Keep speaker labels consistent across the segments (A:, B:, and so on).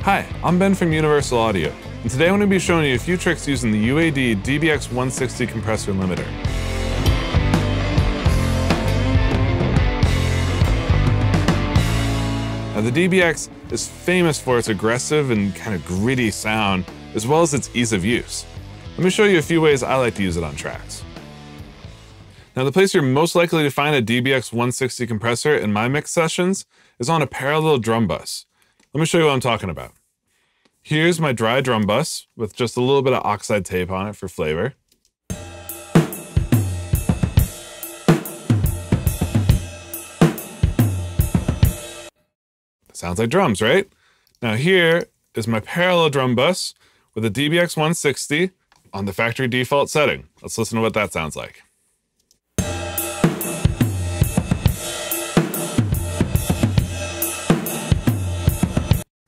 A: Hi, I'm Ben from Universal Audio, and today I'm going to be showing you a few tricks using the UAD DBX160 compressor limiter. Now the DBX is famous for its aggressive and kind of gritty sound, as well as its ease of use. Let me show you a few ways I like to use it on tracks. Now the place you're most likely to find a DBX160 compressor in my mix sessions is on a parallel drum bus. Let me show you what I'm talking about. Here's my dry drum bus with just a little bit of oxide tape on it for flavor. Sounds like drums, right? Now here is my parallel drum bus with a DBX160 on the factory default setting. Let's listen to what that sounds like.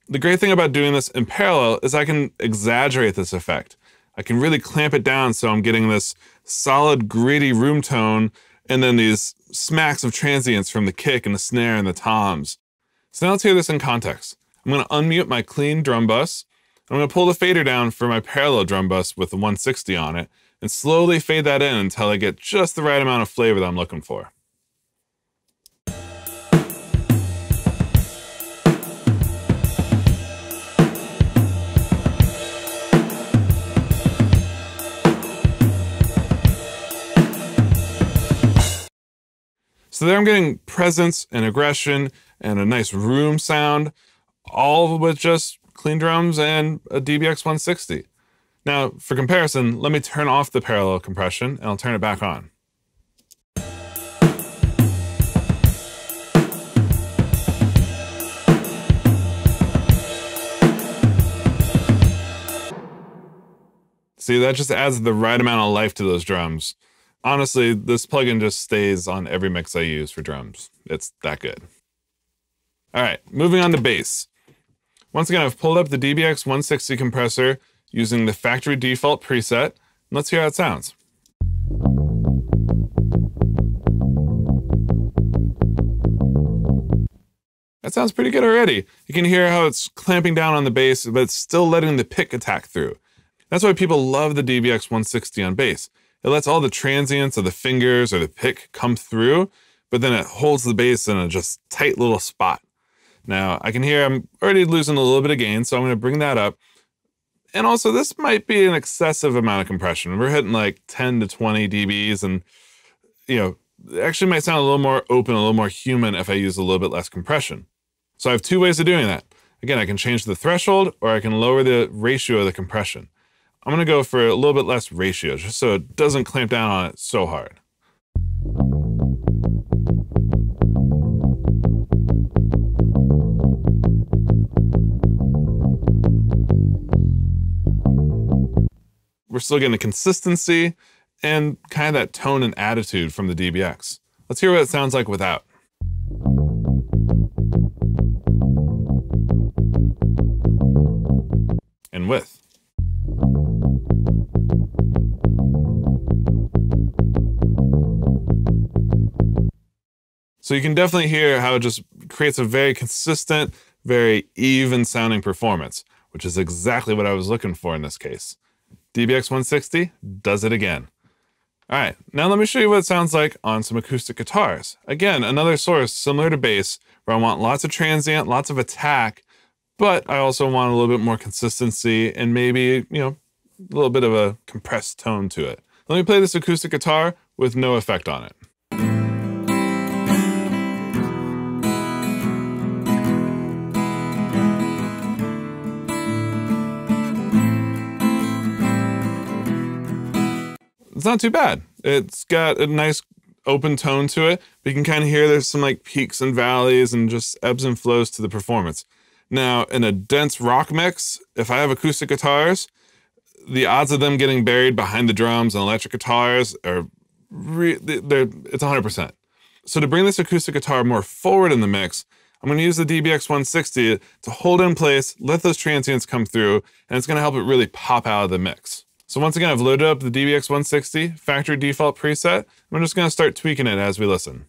A: The great thing about doing this in parallel is I can exaggerate this effect. I can really clamp it down so I'm getting this solid, gritty room tone and then these smacks of transients from the kick and the snare and the toms. So now let's hear this in context. I'm going to unmute my clean drum bus. I'm going to pull the fader down for my parallel drum bus with the 160 on it and slowly fade that in until I get just the right amount of flavor that I'm looking for. So there I'm getting presence and aggression and a nice room sound, all with just clean drums and a DBX160. Now, for comparison, let me turn off the parallel compression and I'll turn it back on. See, that just adds the right amount of life to those drums. Honestly, this plugin just stays on every mix I use for drums. It's that good. All right, moving on to bass. Once again, I've pulled up the DBX160 compressor using the factory default preset. Let's hear how it sounds. That sounds pretty good already. You can hear how it's clamping down on the bass, but it's still letting the pick attack through. That's why people love the DBX160 on bass. It lets all the transients of the fingers or the pick come through, but then it holds the bass in a just tight little spot. Now, I can hear I'm already losing a little bit of gain, so I'm going to bring that up. And also, this might be an excessive amount of compression. We're hitting like 10 to 20 dBs, and it actually might sound a little more open, a little more human if I use a little bit less compression. So I have two ways of doing that. Again, I can change the threshold, or I can lower the ratio of the compression. I'm going to go for a little bit less ratio, just so it doesn't clamp down on it so hard. We're still getting a consistency and kind of that tone and attitude from the DBX. Let's hear what it sounds like without. And with. So you can definitely hear how it just creates a very consistent, very even sounding performance, which is exactly what I was looking for in this case. DBX160 does it again. All right, now let me show you what it sounds like on some acoustic guitars. Again, another source similar to bass, where I want lots of transient, lots of attack, but I also want a little bit more consistency and maybe, a little bit of a compressed tone to it. Let me play this acoustic guitar with no effect on it. It's not too bad. It's got a nice open tone to it, but you can kind of hear there's some like peaks and valleys and just ebbs and flows to the performance. Now, in a dense rock mix, if I have acoustic guitars, the odds of them getting buried behind the drums and electric guitars are it's 100%. So to bring this acoustic guitar more forward in the mix, I'm going to use the DBX160 to hold in place, let those transients come through, and it's going to help it really pop out of the mix. So once again, I've loaded up the DBX160 factory default preset. I'm just going to start tweaking it as we listen.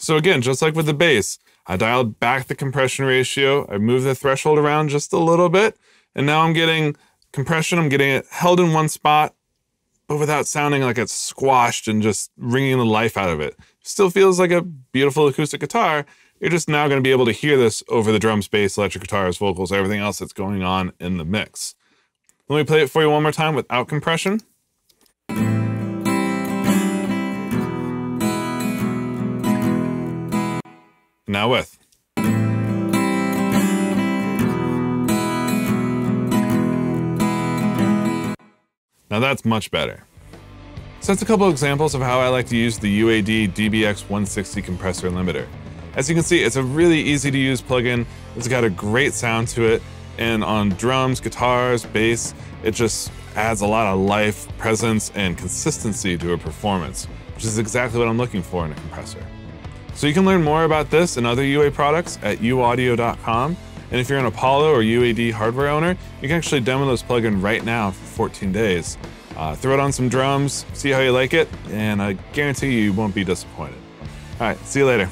A: So again, just like with the bass, I dialed back the compression ratio, I moved the threshold around just a little bit, and now I'm getting compression, I'm getting it held in one spot, but without sounding like it's squashed and just wringing the life out of it. Still feels like a beautiful acoustic guitar. You're just now going to be able to hear this over the drums, bass, electric guitars, vocals, everything else that's going on in the mix. Let me play it for you one more time without compression. Now with. Now that's much better. So that's a couple examples of how I like to use the UAD DBX160 compressor limiter. As you can see, it's a really easy to use plugin. It's got a great sound to it, and on drums, guitars, bass, it just adds a lot of life, presence, and consistency to a performance, which is exactly what I'm looking for in a compressor. So you can learn more about this and other UA products at uaudio.com. And if you're an Apollo or UAD hardware owner, you can actually demo this plugin right now for 14 days. Throw it on some drums, see how you like it, and I guarantee you won't be disappointed. All right, see you later.